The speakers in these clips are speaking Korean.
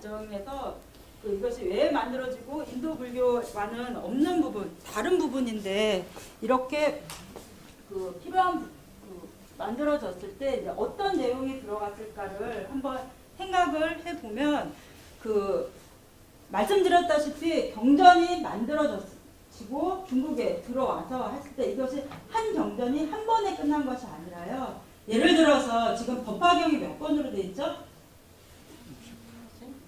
과정에서 이것이 왜 만들어지고 인도 불교와는 없는 부분, 다른 부분인데 이렇게 필요한 만들어졌을 때 이제 어떤 내용이 들어갔을까를 한번 생각을 해보면 말씀드렸다시피 경전이 만들어지고 중국에 들어와서 했을 때 이것이 한 경전이 한 번에 끝난 것이 아니라요. 예를 들어서 지금 법화경이 몇 권으로 돼 있죠?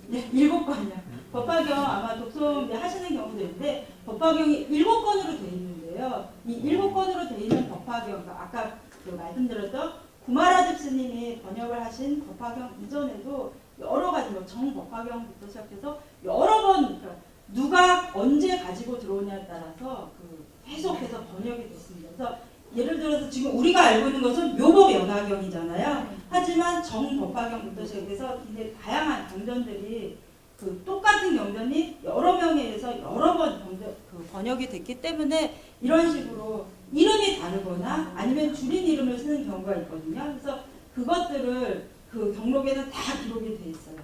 네, 7권이요. 법화경 아마 독송 하시는 경우도 있는데 법화경이 7권으로 돼 있는데요. 이 7권으로 돼 있는 법화경, 아까 말씀드렸던 구마라집 스님이 번역을 하신 법화경 이전에도 여러 가지 정법화경부터 시작해서 여러 번 그러니까 누가 언제 가지고 들어오냐에 따라서 계속해서 번역이 됐습니다. 그래서 예를 들어서 지금 우리가 알고 있는 것은 묘법연화경이잖아요. 하지만 정법화경부터 시작해서 굉장히 다양한 경전들이 똑같은 경전이 여러 명에 의해서 여러 번 번역이 됐기 때문에 이런 식으로 이름이 다르거나 아니면 줄인 이름을 쓰는 경우가 있거든요. 그래서 그것들을 경록에는 다 기록이 돼 있어요.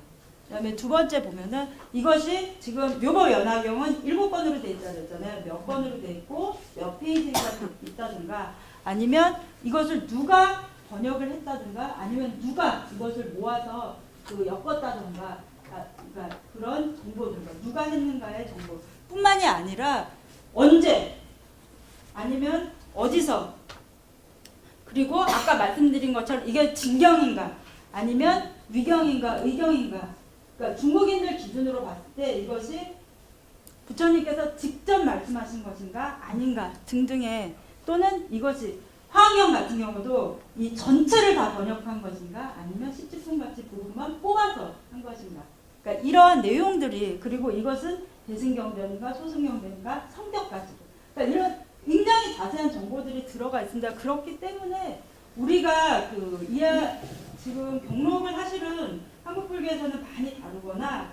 그 다음에 두 번째 보면은 이것이 지금 묘법연화경은 7권으로 돼 있다고 했잖아요. 몇 권으로 돼 있고 몇 페이지가 있다든가 아니면 이것을 누가 번역을 했다든가 아니면 누가 이것을 모아서 엮었다든가 그러니까 그런 정보들, 누가 했는가의 정보 뿐만이 아니라 언제 아니면 어디서 그리고 아까 말씀드린 것처럼 이게 진경인가 아니면 위경인가 의경인가 그러니까 중국인들 기준으로 봤을 때 이것이 부처님께서 직접 말씀하신 것인가 아닌가 등등의 또는 이것이 화엄경 같은 경우도 이 전체를 다 번역한 것인가 아니면 시치품같이 부분만 뽑아서 한 것인가 그러니까 이러한 내용들이 그리고 이것은 대승경전인가 소승경전인가 성격까지 그러니까 이런 굉장히 자세한 정보들이 들어가 있습니다. 그렇기 때문에 우리가 지금 경록을 사실은 한국 불교에서는 많이 다루거나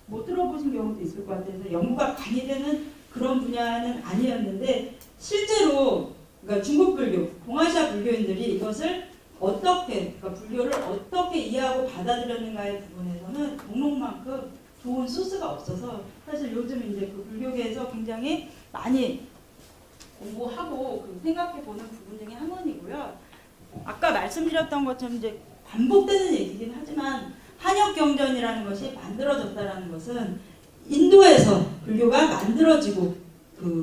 못 들어보신 경우도 있을 것 같아서 연구가 많이 되는 그런 분야는 아니었는데 실제로 그러니까 중국 불교, 동아시아 불교인들이 이것을 어떻게 그러니까 불교를 어떻게 이해하고 받아들였는가의 부분에서는 경록만큼 좋은 소스가 없어서 사실 요즘 이제 불교계에서 굉장히 많이 공부하고 생각해보는 부분 중에 한 번이고요. 아까 말씀드렸던 것처럼 이제 반복되는 얘기긴 하지만 한역경전이라는 것이 만들어졌다는 것은 인도에서 불교가 만들어지고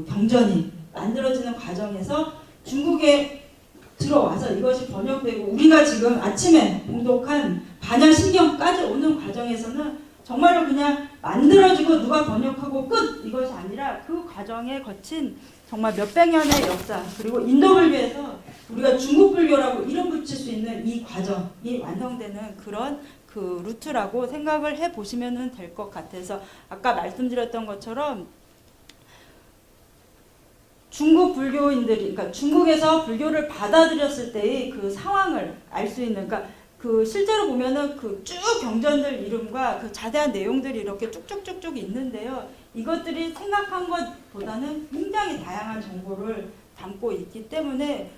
경전이 만들어지는 과정에서 중국에 들어와서 이것이 번역되고 우리가 지금 아침에 봉독한 반야신경까지 오는 과정에서는 정말로 그냥 만들어지고 누가 번역하고 끝 이것이 아니라 그 과정에 거친 정말 몇백 년의 역사 그리고 인도 불교에서 우리가 중국 불교라고 이름 붙일 수 있는 이 과정이 완성되는 그런 루트라고 생각을 해 보시면 될 것 같아서 아까 말씀드렸던 것처럼 중국 불교인들이 그러니까 중국에서 불교를 받아들였을 때의 상황을 알 수 있는 그러니까 실제로 보면은 쭉 경전들 이름과 자세한 내용들이 이렇게 쭉쭉쭉쭉 있는데요. 이것들이 생각한 것보다는 굉장히 다양한 정보를 담고 있기 때문에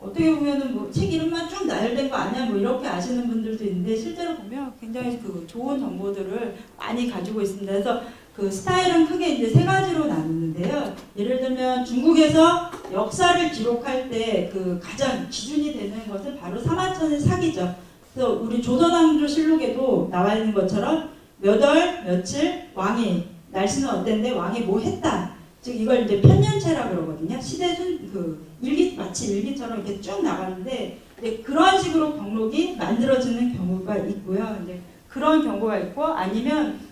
어떻게 보면은 책 이름만 쭉 나열된 거 아니야 이렇게 아시는 분들도 있는데 실제로 보면 굉장히 좋은 정보들을 많이 가지고 있습니다. 그래서 스타일은 크게 이제 세 가지로 나누는데요. 예를 들면 중국에서 역사를 기록할 때 가장 기준이 되는 것은 바로 사마천의 사기죠. 그래서 우리 조선왕조실록에도 나와 있는 것처럼 몇 월 며칠 왕이 날씨는 어땠는데 왕이 뭐 했다. 즉 이걸 이제 편년체라 그러거든요. 시대순 일기 마치 일기처럼 이렇게 쭉 나가는데 그런 식으로 경록이 만들어지는 경우가 있고요. 이제 그런 경우가 있고 아니면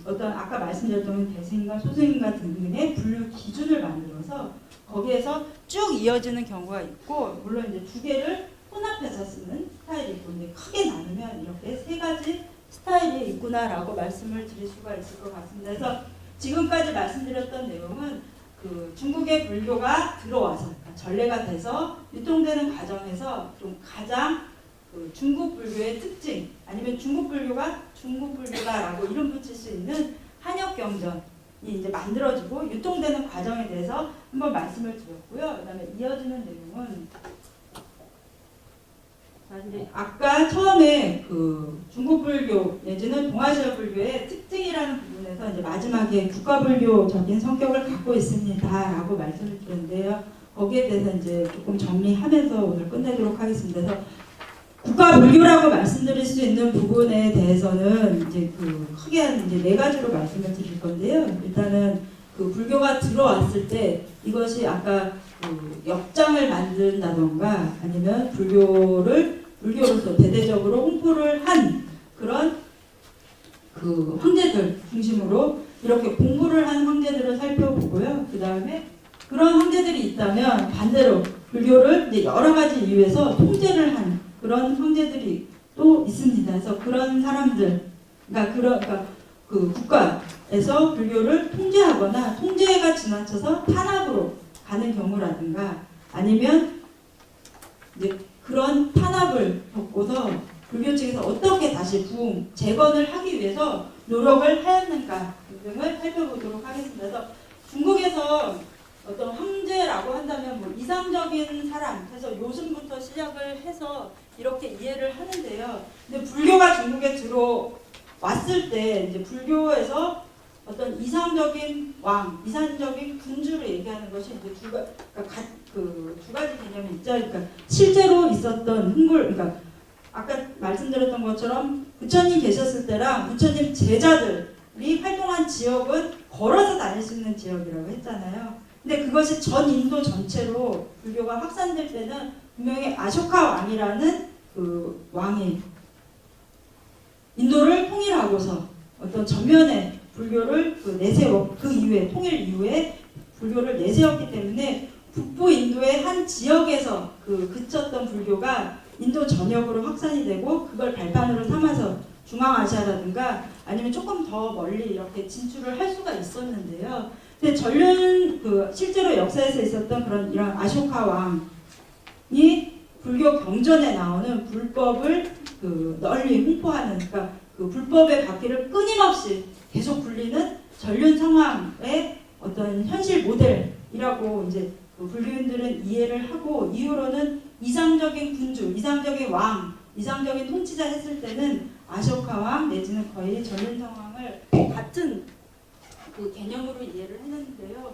어떤 아까 말씀드렸던 대승인가 소승인가 등등의 분류 기준을 만들어서 거기에서 쭉 이어지는 경우가 있고 물론 이제 두 개를 혼합해서 쓰는 스타일이 있고 근데 크게 나누면 이렇게 세 가지 스타일이 있구나라고 말씀을 드릴 수가 있을 것 같습니다. 그래서 지금까지 말씀드렸던 내용은 중국의 불교가 들어와서 그러니까 전래가 돼서 유통되는 과정에서 좀 가장 중국 불교의 특징 아니면 중국 불교다라고 이름 붙일 수 있는 한역경전이 이제 만들어지고 유통되는 과정에 대해서 한번 말씀을 드렸고요. 그다음에 이어지는 내용은 자, 이제 아까 처음에 그 중국 불교 내지는 동아시아 불교의 특징이라는 부분에서 이제 마지막에 국가불교적인 성격을 갖고 있습니다라고 말씀을 드렸는데요. 거기에 대해서 이제 조금 정리하면서 오늘 끝내도록 하겠습니다. 그래서 국가불교라고 말씀드릴 수 있는 부분에 대해서는 이제 그 크게 한 이제 네 가지로 말씀을 드릴 건데요. 일단은 그 불교가 들어왔을 때 이것이 아까 그 역장을 만든다던가 아니면 불교로서 대대적으로 홍보를 한 그런 그 황제들 중심으로 이렇게 공부를 한 황제들을 살펴보고요. 그 다음에 그런 황제들이 있다면 반대로 불교를 이제 여러 가지 이유에서 통제를 한 그런 황제들이 또 있습니다. 그래서 그런 사람들, 그러니까 그 국가에서 불교를 통제하거나 통제가 지나쳐서 탄압으로 가는 경우라든가 아니면 이제 그런 탄압을 겪고서 불교 측에서 어떻게 다시 부흥, 재건을 하기 위해서 노력을 하였는가 등을 살펴보도록 하겠습니다. 그래서 중국에서 어떤 황제라고 한다면 뭐 이상적인 사람 해서 요순부터 시작을 해서 이렇게 이해를 하는데요. 근데 불교가 중국에 들어왔을 때 이제 불교에서 어떤 이상적인 왕, 이상적인 군주를 얘기하는 것이 이제 두 가지 개념이 있죠. 그러니까 실제로 있었던 그러니까 아까 말씀드렸던 것처럼 부처님 계셨을 때랑 부처님 제자들이 활동한 지역은 걸어서 다닐 수 있는 지역이라고 했잖아요. 근데 그것이 전 인도 전체로 불교가 확산될 때는 분명히 아쇼카 왕이라는 그 왕이 인도를 통일하고서 어떤 전면에 불교를 그 이후에 통일 이후에 불교를 내세웠기 때문에 북부 인도의 한 지역에서 그쳤던 불교가 인도 전역으로 확산이 되고 그걸 발판으로 삼아서 중앙아시아라든가 아니면 조금 더 멀리 이렇게 진출을 할 수가 있었는데요. 근데 실제로 역사에서 있었던 그런 이런 아쇼카 왕이 불교 경전에 나오는 불법을 널리 홍보하는 그러니까 그 불법의 바퀴를 끊임없이 계속 굴리는 전륜 상황의 어떤 현실 모델이라고 이제 불교인들은 이해를 하고 이후로는 이상적인 군주, 이상적인 왕, 이상적인 통치자 했을 때는 아쇼카 왕 내지는 거의 전륜 상황을 같은 그 개념으로 이해를 했는데요.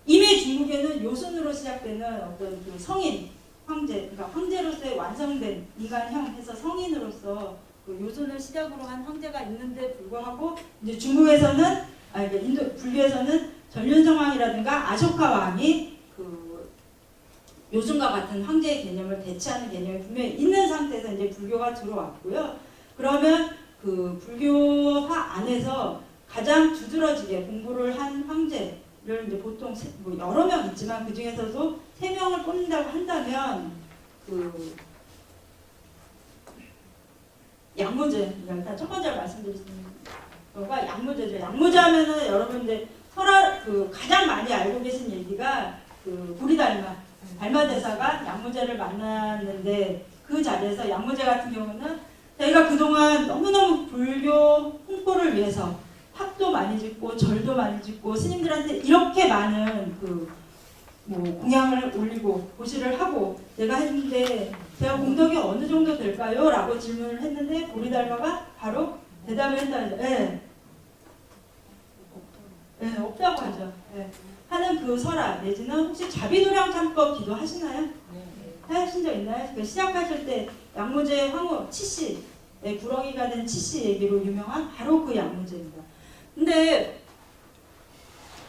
이미 중국에는 요순으로 시작되는 어떤 그 성인, 황제, 그러니까 황제로서의 완성된 인간형 해서 성인으로서 그 요순을 시작으로 한 황제가 있는데 불구하고 이제 중국에서는 인도 불교에서는 전륜성왕이라든가 아쇼카 왕이 그 요순과 같은 황제의 개념을 대체하는 개념이 분명히 있는 상태에서 이제 불교가 들어왔고요. 그러면 그 불교파 안에서 가장 두드러지게 공부를 한 황제를 이제 보통 뭐 여러 명 있지만 그 중에서도 3명을 뽑는다고 한다면 그 양무제, 일단 첫 번째로 말씀드리는 거가 양무제죠. 양무제 하면은 여러분들 가장 많이 알고 계신 얘기가 그 보리달마, 달마대사가 양무제를 만났는데 그 자리에서 양무제 같은 경우는 자기가 그동안 너무너무 불교 홍보를 위해서 탑도 많이 짓고 절도 많이 짓고 스님들한테 이렇게 많은 뭐 공양을 올리고 고시를 하고 내가 했는데 제가 공덕이 어느 정도 될까요? 라고 질문을 했는데 보리달마가 바로 대답을 했다는 거죠. 네, 없다고 하죠. 네. 하는 그 설화 내지는 혹시 자비도량 참법 기도하시나요? 네. 하신 적 있나요? 그 시작하실 때 양무제 황후 치씨, 구렁이가 된 치씨 얘기로 유명한 바로 그 양무제입니다. 근데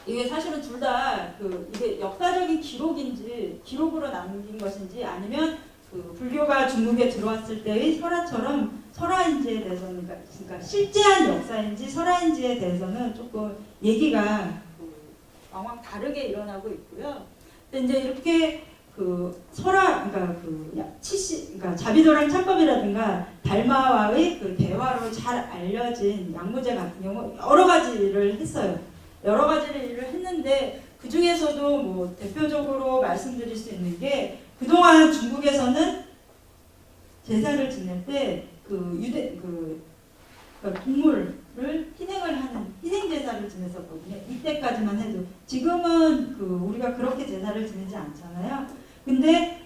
이게 사실은 둘 다 이게 역사적인 기록인지 기록으로 남긴 것인지 아니면 불교가 중국에 들어왔을 때의 설화처럼 설화인지에 대해서는 그러니까 실제한 역사인지 설화인지에 대해서는 조금 얘기가 왕왕 다르게 일어나고 있고요. 근데 이제 이렇게 설화 그러니까 자비도량 참법이라든가 달마와의 대화로 잘 알려진 양무제 같은 경우 여러 가지를 했어요. 여러 가지를 일을 했는데 그 중에서도 뭐 대표적으로 말씀드릴 수 있는 게 그동안 중국에서는 제사를 지낼 때 동물을 희생을 하는 희생 제사를 지냈었거든요. 이때까지만 해도 지금은 우리가 그렇게 제사를 지내지 않잖아요. 근데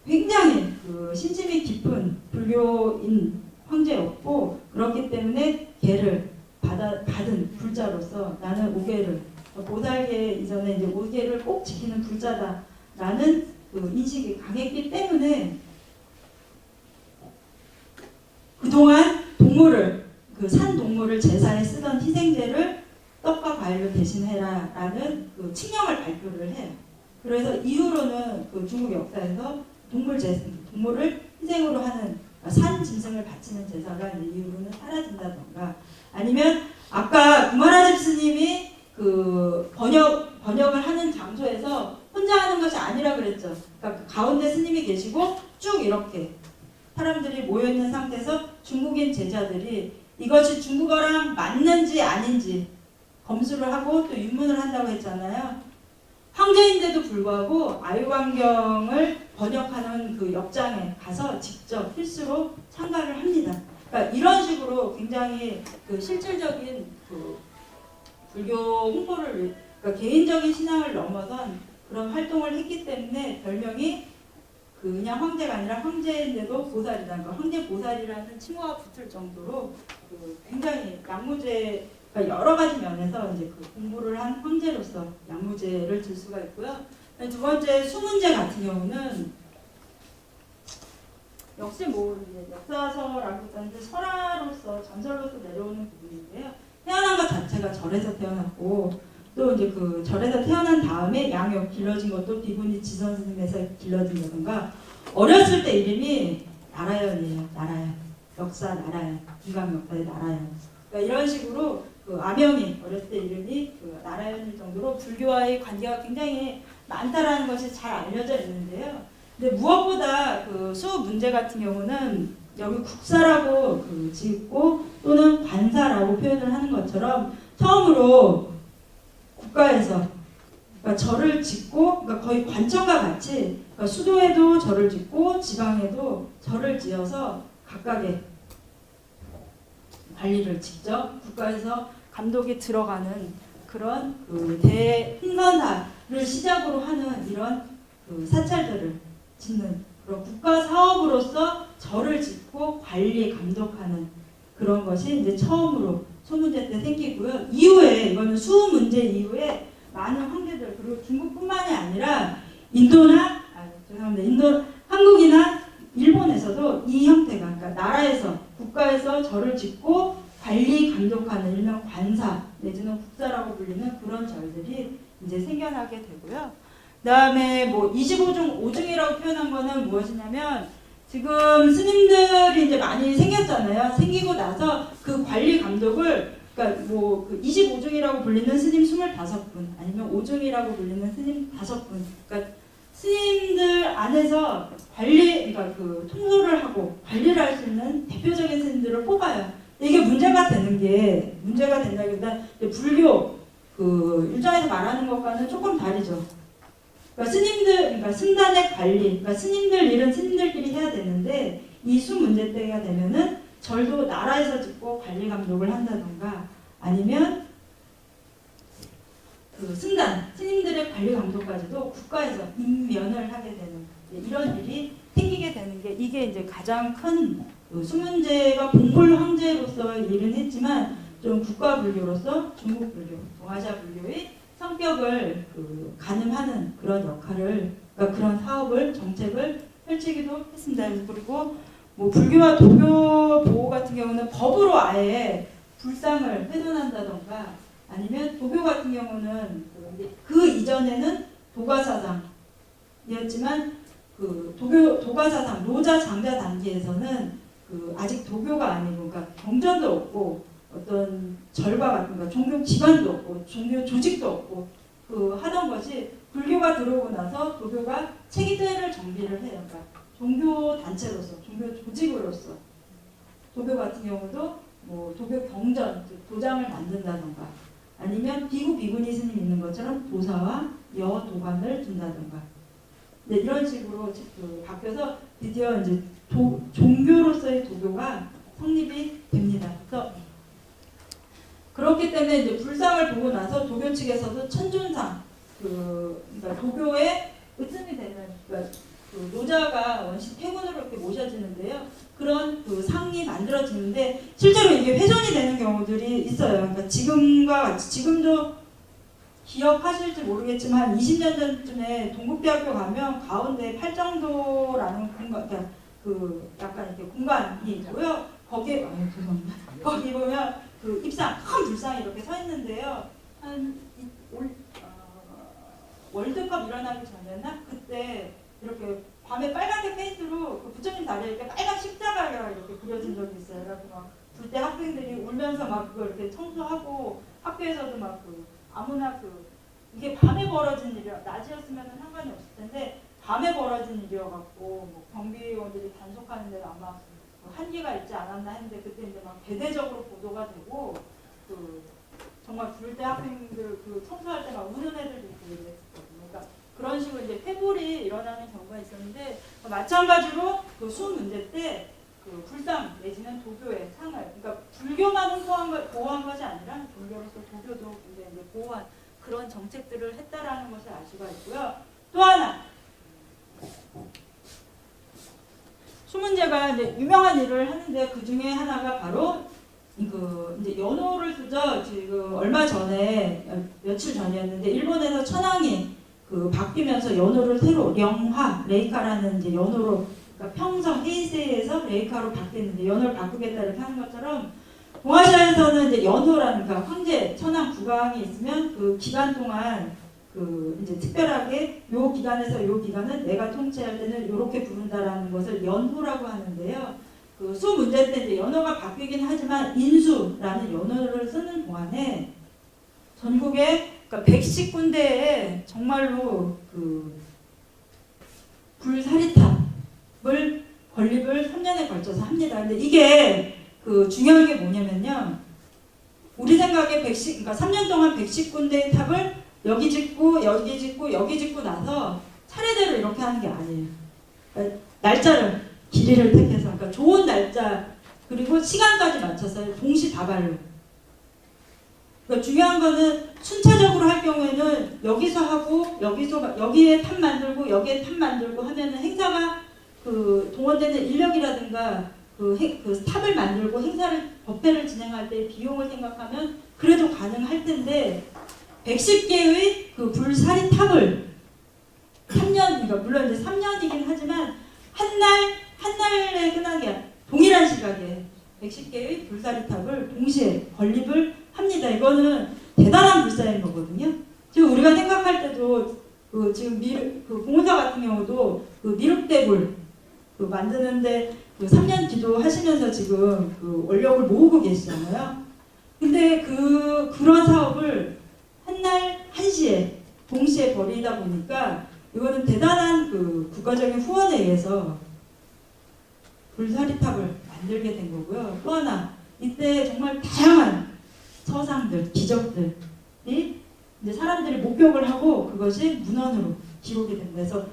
굉장히 그 신심이 깊은 불교인 황제였고 그렇기 때문에 걔를 받은 불자로서 나는 오계를 보살계 이전에 이제 오계를 꼭 지키는 불자다라는 그 인식이 강했기 때문에 그동안 동물을 그 산 동물을 제사에 쓰던 희생제를 떡과 과일로 대신해라라는 그 칙령을 발표를 해요. 그래서 이후로는 그 중국 역사에서 동물을 희생으로 하는 산 짐승을 바치는 제사가 이제 이후로는 사라진다던가 아니면 아까 구마라집 스님이 그 번역을 하는 장소에서 혼자 하는 것이 아니라 그랬죠. 그러니까 가운데 스님이 계시고 쭉 이렇게 사람들이 모여있는 상태에서 중국인 제자들이 이것이 중국어랑 맞는지 아닌지 검수를 하고 또 윤문을 한다고 했잖아요. 황제인데도 불구하고 아유광경을 번역하는 그 역장에 가서 직접 필수로 참가를 합니다. 그러니까 이런 식으로 굉장히 그 실질적인 그 불교 홍보를 그러니까 개인적인 신앙을 넘어선 그런 활동을 했기 때문에 별명이 그냥 황제가 아니라 황제인데도 보살이다. 그러니까 황제 보살이라는 칭호가 붙을 정도로 그 굉장히 양무제 그러니까 여러 가지 면에서 이제 그 공부를 한 황제로서 양무제를 들 수가 있고요. 두 번째 수문제 같은 경우는 역시 뭐 이제 역사서라기보다는 설화로서 전설로서 내려오는 부분인데요. 태어난 것 자체가 절에서 태어났고 또 이제 그 절에서 태어난 다음에 양욕 길러진 것도 비구니 지선 스님에서 길러진다든가 어렸을 때 이름이 나라연이에요. 나라연. 역사 나라연. 김강 역사의 나라연. 그러니까 이런 식으로 그 아명이 어렸을 때 이름이 그 나라연일 정도로 불교와의 관계가 굉장히 많다라는 것이 잘 알려져 있는데요. 근데 무엇보다 그 수 문제 같은 경우는 여기 국사라고 그 짓고 또는 관사라고 표현을 하는 것처럼 처음으로 국가에서 그러니까 절을 짓고 그러니까 거의 관청과 같이 그러니까 수도에도 절을 짓고 지방에도 절을 지어서 각각의 관리를 직접 국가에서 감독이 들어가는 그런 그 대흥선사를 시작으로 하는 이런 그 사찰들을 짓는 그런 국가 사업으로서 절을 짓고 관리 감독하는 그런 것이 이제 처음으로 소문제 때 생기고요. 이후에 이거는 수 문제 이후에 많은 황제들 그리고 중국뿐만이 아니라 한국이나 일본에서도 이 형태가 그러니까 나라에서 국가에서 절을 짓고 관리 감독하는 일명 관사 내지는 국사라고 불리는 그런 절들이 이제 생겨나게 되고요. 그다음에 뭐 25종 5중이라고 표현한 거는 무엇이냐면 지금 스님들이 이제 많이 생겼잖아요. 생기고 나서 그 관리 감독을 그러니까 뭐 그 25중이라고 불리는 스님 25분 아니면 5중이라고 불리는 스님 5분 그러니까 스님들 안에서 그러니까 그 통솔을 하고 관리를 할 수 있는 대표적인 스님들을 뽑아요. 이게 문제가 된다기보다 불교 그 일정에서 말하는 것과는 조금 다르죠. 그러니까 그러니까 승단의 관리, 그러니까 스님들 일은 스님들끼리 해야 되는데 이 수 문제 때가 되면은 절도 나라에서 짓고 관리 감독을 한다던가 아니면 그 승단, 스님들의 관리 감독까지도 국가에서 임면을 하게 되는 이런 일이 생기게 되는 게 이게 이제 가장 큰 수문제가 봉골 황제로서 일은 했지만 좀 국가 불교로서 중국 불교, 동아시아 불교의 성격을 그 가늠하는 그런 역할을 그러니까 그런 사업을 정책을 펼치기도 했습니다. 그리고 뭐 불교와 도교 보호 같은 경우는 법으로 아예 불상을 훼손한다던가 아니면 도교 같은 경우는 그 이전에는 도가사상이었지만 그 도가사상 노자 장자 단계에서는 그 아직 도교가 아니고 그러니까 경전도 없고 어떤 절과 같은 거 종교 기관도 없고 종교 조직도 없고 그 하던 것이 불교가 들어오고 나서 도교가 체계를 정비를 해요. 그러니까 종교 단체로서 종교 조직으로서 도교 같은 경우도 뭐 도교 경전 도장을 만든다던가 아니면 비구니 스님 있는 것처럼 도사와 여도관을 둔다던가 이런 식으로 그 바뀌어서 드디어 이제 종교로서의 도교가 성립이 됩니다. 그래서 그렇기 때문에 이제 불상을 보고 나서 도교 측에서도 천존상 그러니까 도교의 으뜸이 되는 그러니까 그 노자가 원시 태군으로 이렇게 모셔지는데요. 그런 그 상이 만들어지는데 실제로 이게 훼손이 되는 경우들이 있어요. 그러니까 지금과 같이 지금도 기억하실지 모르겠지만 20년 전쯤에 동국대학교 가면 가운데 팔정도라는 공간, 그러니까 그 약간 이렇게 공간이 있고요. 거기에 죄송합니다. 거기 보면 그 입상 큰 불상이 이렇게 서 있는데요. 월드컵 일어나기 전이었나? 그때 이렇게 밤에 빨간색 페인트로 그 부처님 다리에 이렇게 빨간 십자가가 이렇게 그려진 적이 있어요. 그래서 막 불 때 학생들이 울면서 막 그걸 이렇게 청소하고 학교에서도 막 그 아무나 그 이게 밤에 벌어진 일이야. 낮이었으면 상관이 없을 텐데 밤에 벌어진 일이어갖고 뭐 경비원들이 단속하는데 아마 한계가 있지 않았나 했는데 그때 이제 막 대대적으로 보도가 되고 그 정말 불 때 학생들 그 청소할 때 막 우는 애들도 있고 이랬거든요. 그러니까 그런 식으로 이제 폐불이 일어나는 경우가 있었는데 마찬가지로 그 수 문제 때 그 불상 내지는 도교의 상을 그러니까 불교만은 보호한 것이 아니라 종교로서 도교도 굉장히 이제 보호한 그런 정책들을 했다라는 것을 알 수가 있고요. 또 하나 수 문제가 이제 유명한 일을 하는데 그 중에 하나가 바로 그 이제 연호를 쓰죠. 지금 얼마 전에 며칠 전이었는데 일본에서 천황이 그 바뀌면서 연호를 새로 령화 레이카라는 이제 연호로 그러니까 평성 헤이세이에서 레이카로 바뀌는데 연호를 바꾸겠다 이렇게 하는 것처럼 동아시아에서는 이제 연호라는 그러니까 황제 천황 국왕이 있으면 그 기간 동안 그 이제 특별하게 요 기간에서 요 기간은 내가 통치할 때는 이렇게 부른다라는 것을 연호라고 하는데요. 그 수 문제 때 이제 연호가 바뀌긴 하지만 인수라는 연호를 쓰는 동안에 전국에 그러니까 110군데에 정말로 그 불사리탑을 건립을 3년에 걸쳐서 합니다. 근데 이게 그 중요한 게 뭐냐면요. 우리 생각에 110, 그러니까 3년 동안 110군데의 탑을 여기 짓고 여기 짓고 여기 짓고 나서 차례대로 이렇게 하는 게 아니에요. 그러니까 날짜를 길이를 택해서 그러니까 좋은 날짜 그리고 시간까지 맞춰서 동시다발로. 그러니까 중요한 거는 순차적으로 할 경우에는 여기서 하고 여기서 여기에 탑 만들고 여기에 탑 만들고 하면은 행사가 그 동원되는 인력이라든가 그 탑을 만들고 행사를 법회를 진행할 때 비용을 생각하면 그래도 가능할 텐데 110개의 그 불사리 탑을 3년 그러니까 물론 이제 3년이긴 하지만 한 날에 끝난 게 동일한 시각에 110개의 불사리 탑을 동시에 건립을 합니다. 이거는 대단한 불사인 거거든요. 지금 우리가 생각할 때도 그 지금 그 공원사 같은 경우도 그 미륵대불 그 만드는데 그 3년 기도하시면서 지금 그 원력을 모으고 계시잖아요. 근데 그런 사업을 한날 한시에 동시에 벌이다 보니까 이거는 대단한 그 국가적인 후원에 의해서 불사리탑을 만들게 된 거고요. 또 하나 이때 정말 다양한 서상들, 기적들이 이제 사람들이 목격을 하고 그것이 문헌으로 기록이 된 데서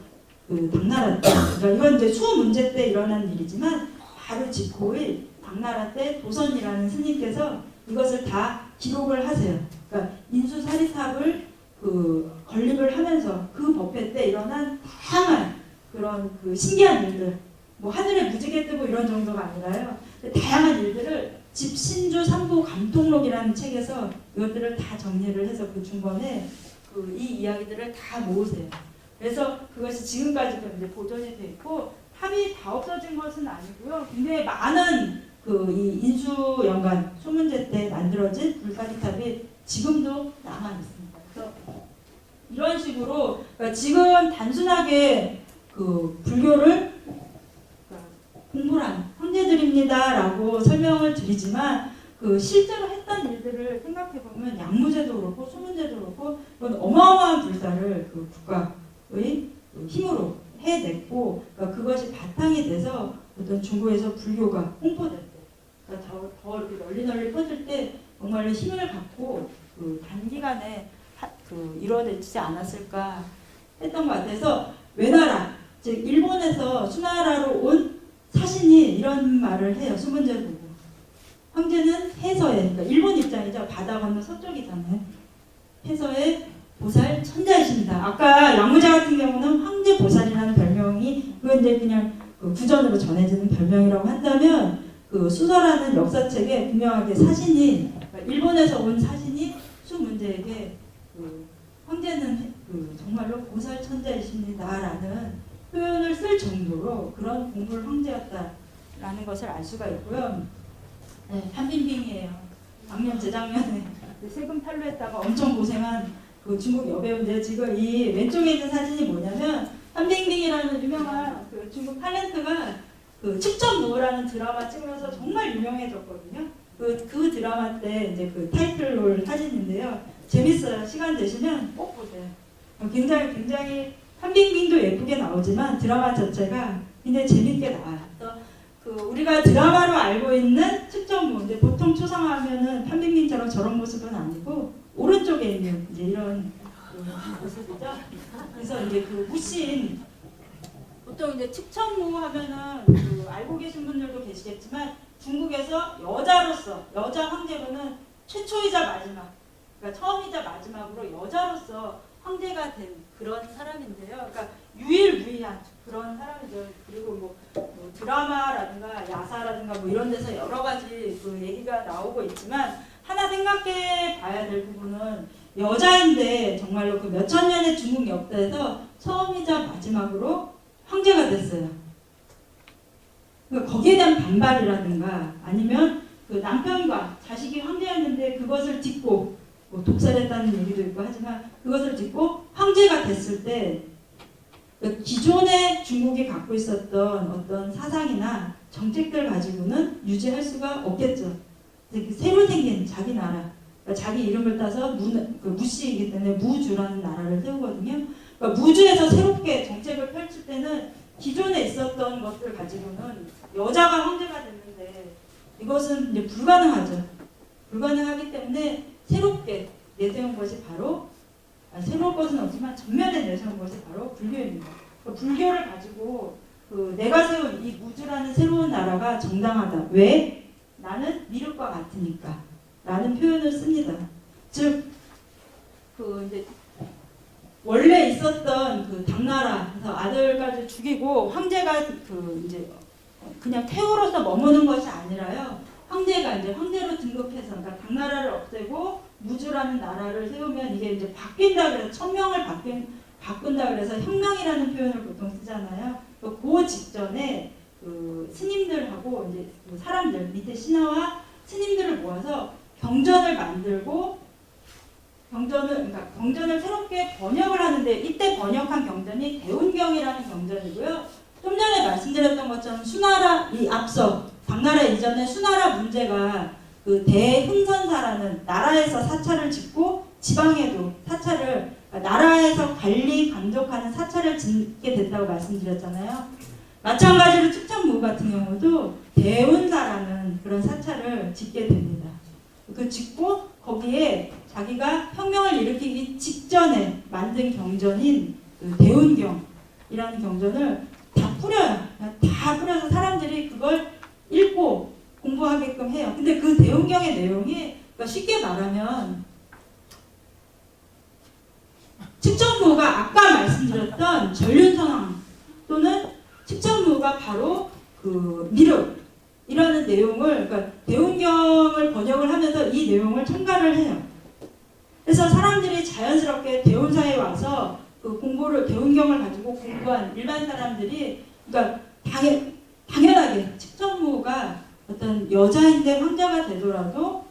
그 당나라 때, 그러니까 이건 이제 수 문제 때 일어난 일이지만 바로 직후의 당나라 때 도선이라는 스님께서 이것을 다 기록을 하세요. 그러니까 인수사리탑을 그 건립을 하면서 그 법회 때 일어난 다양한 그런 그 신기한 일들, 뭐 하늘에 무지개 뜨고 이런 정도가 아니라요. 다양한 일들을 집신주 삼보 감통록이라는 책에서 이것들을 다 정리를 해서 그 중간에 그 이 이야기들을 다 모으세요. 그래서 그것이 지금까지도 이제 보존이 돼 있고 탑이 다 없어진 것은 아니고요. 근데 많은 그 이 인수연간 수문제 때 만들어진 불사리탑이 지금도 남아 있습니다. 그래서 이런 식으로 그러니까 지금 단순하게 그 불교를 공부란 형제들입니다라고 설명을 드리지만 그 실제로 했던 일들을 생각해 보면 양무제도 그렇고 수문제도 그렇고 이건 어마어마한 불사를 그 국가의 힘으로 해냈고 그러니까 그것이 바탕이 돼서 어떤 중국에서 불교가 홍보될 때, 그러니까 더 이렇게 널리 퍼질 때 정말로 힘을 갖고 그 단기간에 그 이루어지지 않았을까 했던 것 같아서 외나라 즉 일본에서 수나라로 온 사신이 이런 말을 해요. 수문제를 보고 황제는 해서에 그러니까 일본 입장이죠. 바다 건너 서쪽이잖아요. 해서에 보살 천자이십니다. 아까 양무자 같은 경우는 황제 보살이라는 별명이 그런데 그냥 그 구전으로 전해지는 별명이라고 한다면 그 수서라는 역사책에 분명하게 사신이 그러니까 일본에서 온 사신이 수 문제에게 그 황제는 그 정말로 보살 천자이십니다라는 표현을 쓸 정도로 그런 공물 황제였다라는 것을 알 수가 있고요. 네, 한빈빙이에요. 작년 재작년에 세금 탈루했다가 엄청 고생한 그 중국 여배우인데 지금 이 왼쪽에 있는 사진이 뭐냐면 한빙빙이라는 유명한 그 중국 탤런트가 그 측정무라는 드라마 찍으면서 정말 유명해졌거든요. 그 드라마 때 이제 그 타이틀롤 사진인데요. 재밌어요. 시간 되시면 꼭 보세요. 굉장히 한빙빙도 예쁘게 나오지만 드라마 자체가 굉장히 재밌게 나와요. 그 우리가 드라마로 알고 있는 측정무, 근데 보통 초상화하면은 한빙빙처럼 저런 모습은 아니고 오른쪽에 있는 이제 이런 모습이죠. 그래서 이제 그 무신 보통 이제 측정무 하면은 그 알고 계신 분들도 계시겠지만 중국에서 여자 황제로는 최초이자 마지막, 그러니까 처음이자 마지막으로 여자로서 황제가 된 그런 사람인데요. 그러니까 유일무이한 그런 사람이죠. 그리고 뭐 드라마라든가 야사라든가 뭐 이런 데서 여러 가지 그 얘기가 나오고 있지만 하나 생각해 봐야 될 부분은 여자인데 정말로 그 몇천 년의 중국 역사에서 처음이자 마지막으로 황제가 됐어요. 그러니까 거기에 대한 반발이라든가 아니면 그 남편과 자식이 황제였는데 그것을 딛고 뭐 독살했다는 얘기도 있고 하지만 그것을 딛고 황제가 됐을 때 기존의 중국이 갖고 있었던 어떤 사상이나 정책들 가지고는 유지할 수가 없겠죠. 새로 생긴 자기 나라, 그러니까 자기 이름을 따서 무씨이기 때문에 무주라는 나라를 세우거든요. 그러니까 무주에서 새롭게 정책을 펼칠 때는 기존에 있었던 것들 가지고는 여자가 황제가 됐는데 이것은 이제 불가능하죠. 불가능하기 때문에 새롭게 내세운 것이 바로 새로운 것은 없지만 전면에 내세운 것이 바로 불교입니다. 그러니까 불교를 가지고 내가 세운 이 무주라는 새로운 나라가 정당하다. 왜? 나는 미륵과 같으니까 라는 표현을 씁니다. 즉, 이제 원래 있었던 그 당나라에서 아들까지 죽이고 황제가 이제 그냥 태우로서 머무는 것이 아니라요. 황제가 이제 황제로 등극해서 그러니까 당나라를 없애고 무주라는 나라를 세우면 이게 이제 바뀐다 그래서 천명을 바꾼다 그래서 혁명이라는 표현을 보통 쓰잖아요. 그 직전에 그 스님들하고 이제 그 사람들 밑에 신하와 스님들을 모아서 경전을 만들고 그러니까 경전을 새롭게 번역을 하는데 이때 번역한 경전이 대운경이라는 경전이고요. 좀 전에 말씀드렸던 것처럼 수나라 이 앞서 당나라 이전에 수나라 문제가 그 대흥선사라는 나라에서 사찰을 짓고 지방에도 사찰을 나라에서 관리 감독하는 사찰을 짓게 됐다고 말씀드렸잖아요. 마찬가지로 측정무 같은 경우도 대운사라는 그런 사찰을 짓게 됩니다. 그 짓고 거기에 자기가 혁명을 일으키기 직전에 만든 경전인 그 대운경이라는 경전을 다 뿌려요. 다 뿌려서 사람들이 그걸 읽고 공부하게끔 해요. 근데 그 대운경의 내용이 그러니까 쉽게 말하면 측정무가 아까 말씀드렸던 전륜성황 또는 측정무가 바로 그 미륵이라는 내용을 그러니까 대운경을 번역을 하면서 이 내용을 첨가를 해요. 그래서 사람들이 자연스럽게 대운사에 와서 그 공부를 대운경을 가지고 공부한 일반 사람들이 그러니까 당연하게 측정무가 어떤 여자인데 황제가 되더라도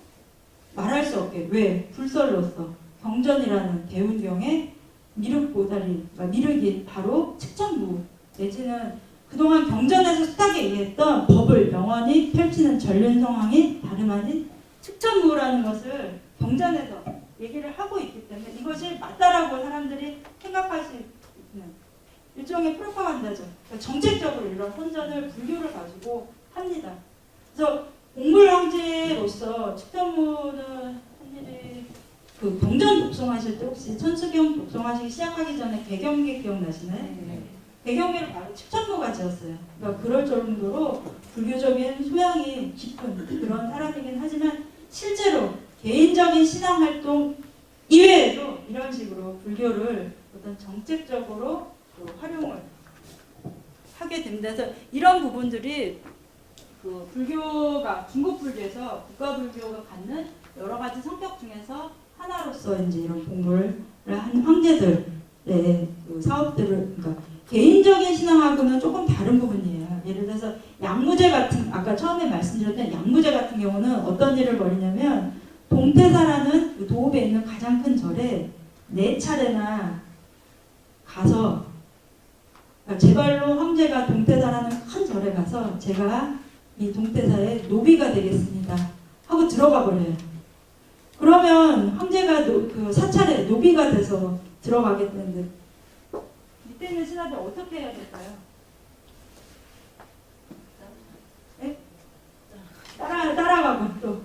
말할 수 없게 왜 불설로서 경전이라는 대운경의 미륵보살이 그러니까 미륵이 바로 측정무 내지는 그동안 경전에서 숱하게 얘기했던 법을 영원히 펼치는 전륜성황이 다름 아닌 측정무라는 것을 경전에서 얘기를 하고 있기 때문에 이것이 맞다라고 사람들이 생각할 수 있는 일종의 프로파간다죠. 그러니까 정책적으로 이런 선전을 불교를 가지고 합니다. 그래서 공불황제로서 측정무는 선생님이 그 경전 독송하실 때 혹시 천수경 독송하시기 시작하기 전에 개경계 기억나시나요? 네. 개경계를 바로 측정무가 지었어요. 그러니까 그럴 정도로 불교적인 소양이 깊은 그런 사람이긴 하지만 실제로 개인적인 신앙활동 이외에도 이런 식으로 불교를 어떤 정책적으로 활용을 하게 됩니다. 그래서 이런 부분들이 그 불교가 중국 불교에서 국가 불교가 갖는 여러 가지 성격 중에서 하나로서 이제 이런 공부를 한 황제들의 그 사업들을 그러니까 개인적인 신앙하고는 조금 다른 부분이에요. 예를 들어서 양무제 같은 아까 처음에 말씀드렸던 양무제 같은 경우는 어떤 일을 벌이냐면 동태사라는 그 도읍에 있는 가장 큰 절에 4차례나 가서 그러니까 제발로 황제가 동태사라는 큰 절에 가서 제가 이 동태사의 노비가 되겠습니다 하고 들어가 버려요. 그러면 황제가 그 사찰에 노비가 돼서 들어가게 되는데 밑에 있는 신하들 어떻게 해야 될까요? 네? 따라가고 또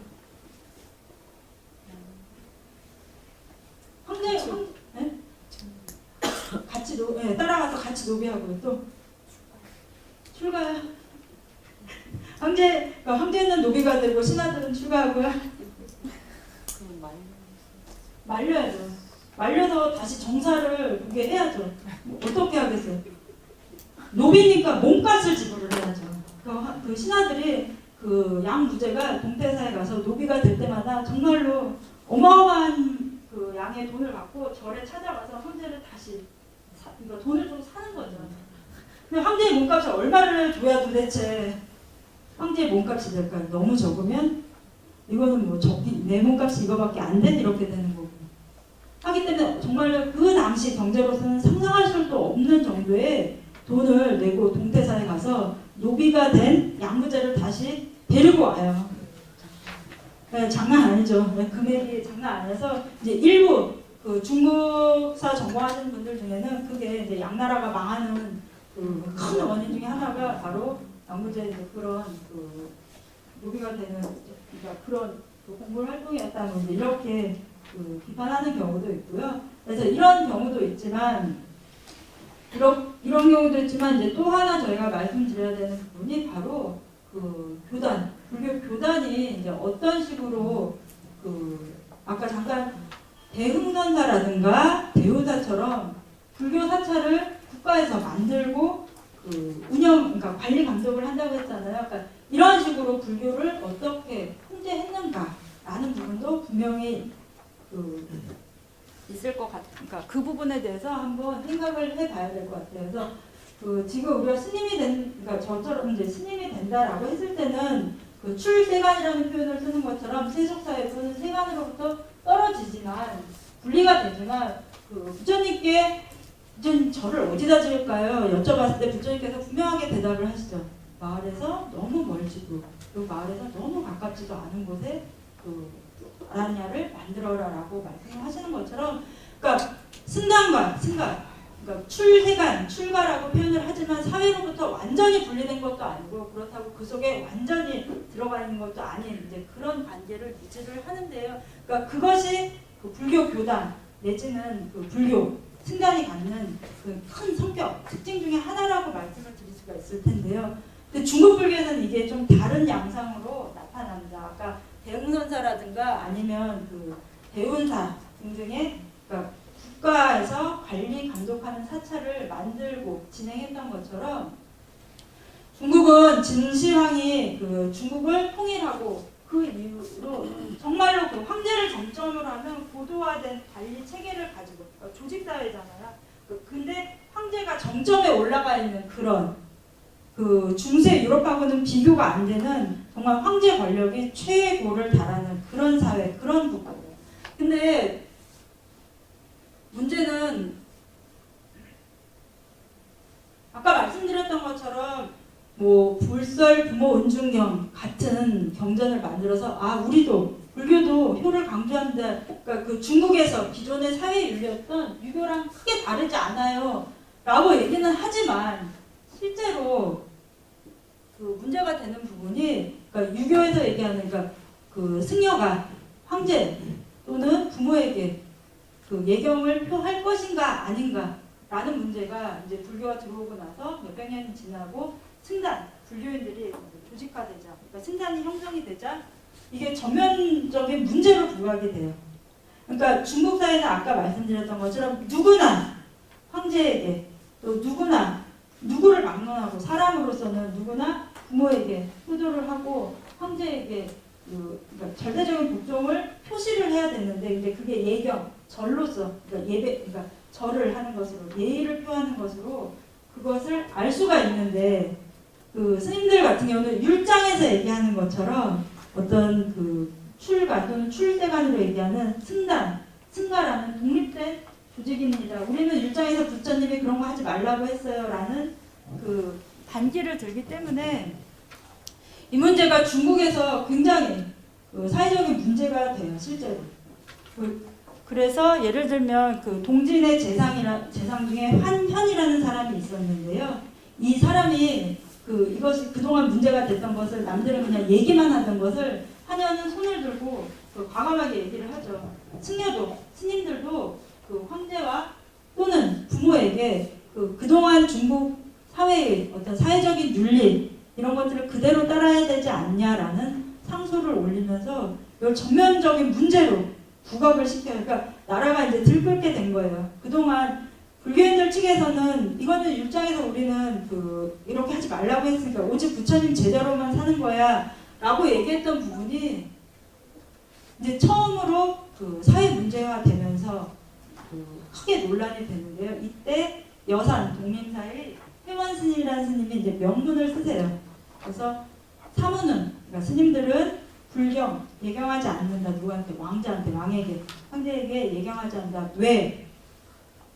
황제 네? 같이 따라가서 같이 노비하고 또 출가요. 황제는 노비가 되고 신하들은 출가하고요. 말려야죠. 말려서 다시 정사를 그게 해야죠. 어떻게 하겠어요? 노비니까 몸값을 지불을 해야죠. 그 신하들이 그 양무제가 동태사에 가서 노비가 될 때마다 정말로 어마어마한 그 양의 돈을 갖고 절에 찾아가서 황제를 다시 그러니까 돈을 좀 사는 거죠. 근데 황제의 몸값을 얼마를 줘야 도대체 황제의 몸값이 될까요? 너무 적으면 이거는 뭐 내 몸값이 이거밖에 안 된 이렇게 되는 거고 하기 때문에 정말 그 당시 경제로서는 상상할 수도 없는 정도의 돈을 내고 동태사에 가서 노비가 된 양무제를 다시 데리고 와요. 네, 장난 아니죠. 네, 금액이 장난 아니어서 이제 일부 그 중국사 전공하시는 분들 중에는 그게 이제 양나라가 망하는 그 큰 원인 중에 하나가 바로 양무제의 그런 그 노비가 되는 그러니까 그런 그 공부 활동이었다는 이렇게 그 비판하는 경우도 있고요. 그래서 이런 경우도 있지만 이런 경우도 있지만 이제 또 하나 저희가 말씀드려야 되는 부분이 바로 그 교단 불교 교단이 이제 어떤 식으로 그 아까 잠깐 대흥선사라든가 대우사처럼 불교 사찰을 국가에서 만들고 그 운영 그러니까 관리 감독을 한다고 했잖아요. 그러니까 이런 식으로 불교를 어떻게 통제했는가라는 부분도 분명히 있을 것 그러니까 그 부분에 대해서 한번 생각을 해봐야 될 것 같아요. 그래서 그 지금 우리가 그러니까 저처럼 이제 스님이 된다라고 했을 때는 그 출세간이라는 표현을 쓰는 것처럼 세속사에서는 세간으로부터 떨어지지만 분리가 되지만 그 부처님께 부처님 저를 어디다 지을까요? 여쭤봤을 때 부처님께서 분명하게 대답을 하시죠. 마을에서 너무 멀지도 그 마을에서 너무 가깝지도 않은 곳에 그 아라냐를 만들어라라고 말씀을 하시는 것처럼 그러니까 승간과 승가 그러니까 출가라고 표현을 하지만 사회로부터 완전히 분리된 것도 아니고 그렇다고 그 속에 완전히 들어가 있는 것도 아닌 이제 그런 관계를 유지를 하는데요. 그러니까 그것이 그 불교 교단 내지는 그 불교 승단이 갖는 그 큰 성격 특징 중에 하나라고 말씀을 드릴 수가 있을 텐데요. 근데 중국 불교에서는 이게 좀 다른 양상으로 나타납니다. 아까 대흥선사라든가 아니면 그 대운사 등등의 그러니까 국가에서 관리 감독하는 사찰을 만들고 진행했던 것처럼 중국은 진시황이 그 중국을 통일하고 그 이후로 정말로 그 황제를 정점으로 하면 고도화된 관리 체계를 가지고 조직 사회잖아요. 근데 황제가 정점에 올라가 있는 그런 그 중세 유럽하고는 비교가 안 되는 정말 황제 권력이 최고를 달하는 그런 사회, 그런 국가예요. 근데 문제는 아까 말씀드렸던 것처럼 뭐 불설, 부모, 은중경 같은 경전을 만들어서 우리도 불교도 효를 강조한다. 그러니까 그 중국에서 기존의 사회 윤리였던 유교랑 크게 다르지 않아요. 라고 얘기는 하지만 실제로 그 문제가 되는 부분이 그러니까 유교에서 얘기하는 그러니까 그 승려가 황제 또는 부모에게 그 예경을 표할 것인가 아닌가라는 문제가 이제 불교가 들어오고 나서 몇백 년이 지나고 승단 불교인들이 조직화되자 그러니까 승단이 형성이 되자 이게 전면적인 문제로 부각이 돼요. 그러니까 중국 사회는 아까 말씀드렸던 것처럼 누구나 황제에게 또 누구나 누구를 막론하고 사람으로서는 누구나 부모에게 효도를 하고 황제에게 그러니까 절대적인 복종을 표시를 해야 되는데 이제 그게 예경 절로서 그러니까 예배 그러니까 절을 하는 것으로 예의를 표하는 것으로 그것을 알 수가 있는데 그 스님들 같은 경우는 율장에서 얘기하는 것처럼 어떤 그 출가 또는 출세관으로 얘기하는 승가라는 독립된 조직입니다. 우리는 율장에서 부처님이 그런 거 하지 말라고 했어요라는 그 반기를 들기 때문에 이 문제가 중국에서 굉장히 사회적인 문제가 돼요, 실제로. 그래서 예를 들면 그 동진의 재상 중에 환현이라는 사람이 있었는데요. 이 사람이 이것이 그동안 문제가 됐던 것을 남들은 그냥 얘기만 하던 것을 환현은 손을 들고 과감하게 얘기를 하죠. 승려도 스님들도 그 황제와 또는 부모에게 그동안 중국 사회의 어떤 사회적인 윤리 이런 것들을 그대로 따라야 되지 않냐라는 상소를 올리면서 이걸 전면적인 문제로 부각을 시켜요. 그러니까 나라가 이제 들끓게 된 거예요. 그동안 불교인들 측에서는 이거는 율장에서 우리는 이렇게 하지 말라고 했으니까 오직 부처님 제대로만 사는 거야 라고 얘기했던 부분이 이제 처음으로 사회 문제화 되면서 크게 논란이 되는데요. 이때 여산 동림사의 회원 스님이라는 스님이 이제 명문을 쓰세요. 그래서 사무는 그러니까 스님들은 불경 예경하지 않는다. 누구한테? 왕자한테, 왕에게, 황제에게 예경하지 않는다. 왜?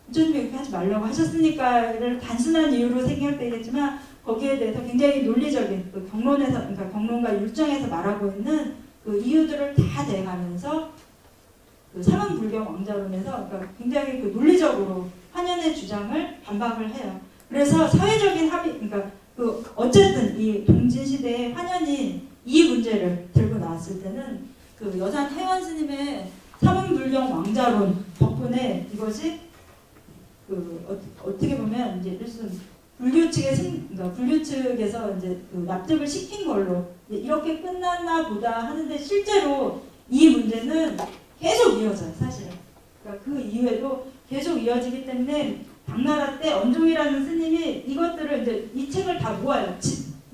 부처님이 이렇게 하지 말라고 하셨으니까를 단순한 이유로 생각되겠지만 거기에 대해서 굉장히 논리적인 경론에서 그러니까 경론과 율정에서 말하고 있는 그 이유들을 다 대가면서 사문 불경 왕자론에서 그러니까 굉장히 논리적으로 환연의 주장을 반박을 해요. 그래서 사회적인 합의 그러니까 어쨌든 이 동진 시대에 환연이 이 문제를 들고 나왔을 때는 여산 태원 스님의 사문 불경 왕자론 덕분에 이것이 어떻게 보면 이제 무슨 불교 그러니까 불교 측에서 이제 납득을 시킨 걸로 이렇게 끝났나 보다 하는데 실제로 이 문제는 계속 이어져요, 사실은. 그러니까 그 이후에도 계속 이어지기 때문에 당나라 때 언종이라는 스님이 이것들을 이제 이 책을 다 모아요.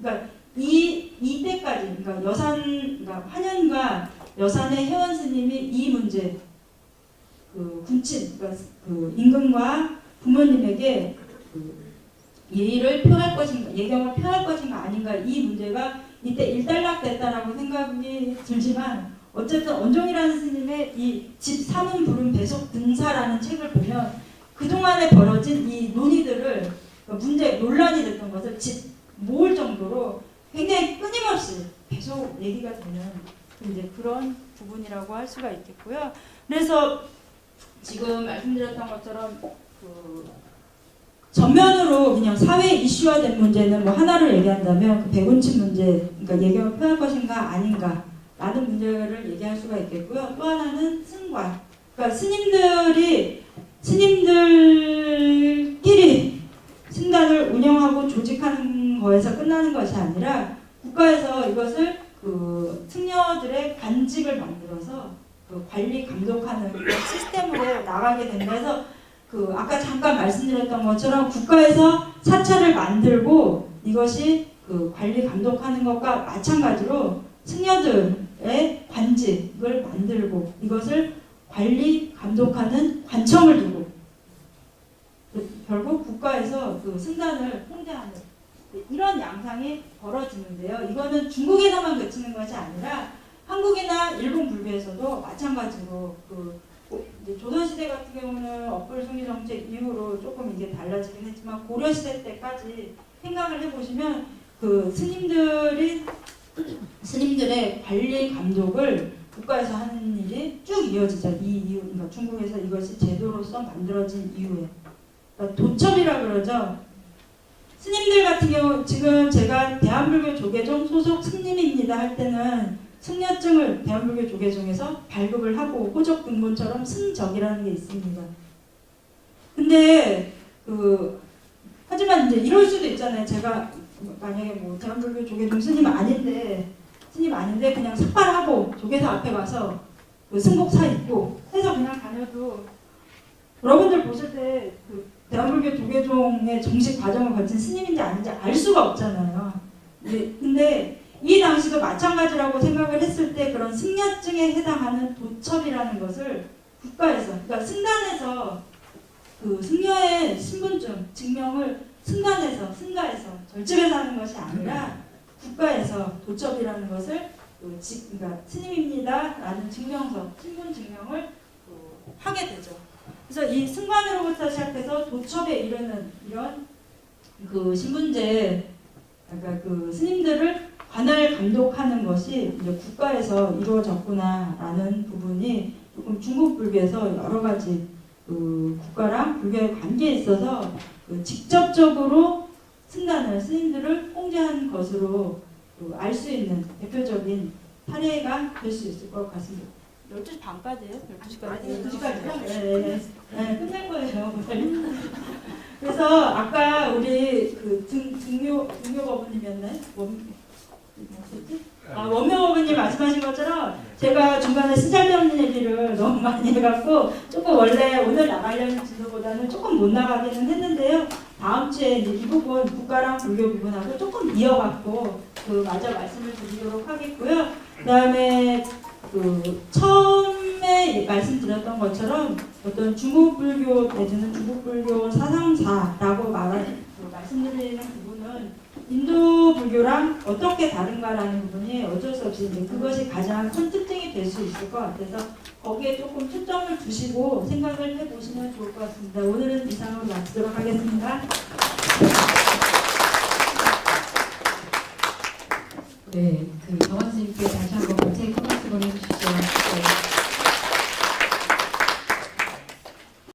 그러니까 이때까지 그러니까 그러니까 환연과 여산의 회원 스님이 이 문제 군친 그러니까 임금과 부모님에게 예의를 표할 것인가, 예경을 표할 것인가 아닌가 이 문제가 이때 일단락됐다라고 생각이 들지만 어쨌든 언종이라는 스님의 이 집 사문 부름 배속 등사라는 책을 보면 그동안에 벌어진 이 논의들을 논란이 됐던 것을 집 모을 정도로 굉장히 끊임없이 계속 얘기가 되는 이제 그런 부분이라고 할 수가 있겠고요. 그래서 지금 말씀드렸던 것처럼 전면으로 그냥 사회 이슈화된 문제는 뭐 하나를 얘기한다면 백운침 문제, 그러니까 예경을 표할 것인가 아닌가 라는 문제를 얘기할 수가 있겠고요. 또 하나는 승관, 그러니까 스님들끼리 승단을 운영하고 조직하는 거에서 끝나는 것이 아니라 국가에서 이것을 승려들의 관직을 만들어서 관리 감독하는 시스템으로 나가게 된다 해서 아까 잠깐 말씀드렸던 것처럼 국가에서 사찰을 만들고 이것이 관리 감독하는 것과 마찬가지로 승려들의 관직을 만들고 이것을 관리 감독하는 관청을 두고 결국 국가에서 승단을 통제하는 이런 양상이 벌어지는데요. 이거는 중국에서만 그치는 것이 아니라 한국이나 일본 불교에서도 마찬가지로 이제 조선시대 같은 경우는 업불숭이 정책 이후로 조금 이게 달라지긴 했지만 고려시대 때까지 생각을 해보시면 스님들의 관리 감독을 국가에서 하는 일이 쭉 이어지죠. 이 이유, 그러니까 중국에서 이것이 제도로서 만들어진 이후에 그러니까 도첩이라 그러죠. 스님들 같은 경우 지금 제가 대한불교 조계종 소속 스님입니다 할 때는 승려증을 대한불교 조계종에서 발급을 하고 호적 등본처럼 승적이라는 게 있습니다. 근데 하지만 이제 이럴 수도 있잖아요. 제가 만약에 뭐 대한불교 조계종 스님 아닌데 그냥 삭발하고 조계사 앞에 가서 그 승복차 있고 해서 그냥 다녀도 여러분들 보실 때 그 대한불교 도계종의 정식 과정을 거친 스님인지 아닌지 알 수가 없잖아요. 근데 이 당시도 마찬가지라고 생각을 했을 때 그런 승려증에 해당하는 도첩이라는 것을 국가에서, 그러니까 승단에서 그 승려의 신분증 증명을 승가에서 절집에서 하는 것이 아니라 국가에서 도첩이라는 것을 그러니까 스님입니다라는 증명서, 신분 증명을 하게 되죠. 그래서 이 승관으로부터 시작해서 도첩에 이르는 이런 그 신분제, 그러니까 그 스님들을 관할 감독하는 것이 이제 국가에서 이루어졌구나라는 부분이 조금 중국 불교에서 여러 가지 그 국가랑 불교의 관계에 있어서 그 직접적으로 승단을 스님들을 통제한 것으로 알 수 있는 대표적인 사례가 될 수 있을 것 같습니다. 12시 반까지예요? 12시까지? 12시까지요? 네, 끝낼 거예요. 그래서 아까 우리 그 등묘법부님이었나요? 원묘법부님 말씀하신 것처럼 제가 중간에 쓰잘데 없는 얘기를 너무 많이 해갖고 조금 원래 오늘 나가려는 진도보다는 조금 못 나가기는 했는데요. 다음 주에 이제 이 부분 국가랑 불교 부분하고 조금 이어갖고 그 마저 말씀을 드리도록 하겠고요. 그 다음에 그 처음에 말씀드렸던 것처럼 어떤 중국 불교 내지는 중국 불교 사상사라고 말씀드리는 부분은 인도 불교랑 어떻게 다른가라는 부분이 어쩔 수 없이 이제 그것이 가장 큰 특징이 될 수 있을 것 같아서 거기에 조금 초점을 두시고 생각을 해보시면 좋을 것 같습니다. 오늘은 이상으로 마치도록 하겠습니다. 네.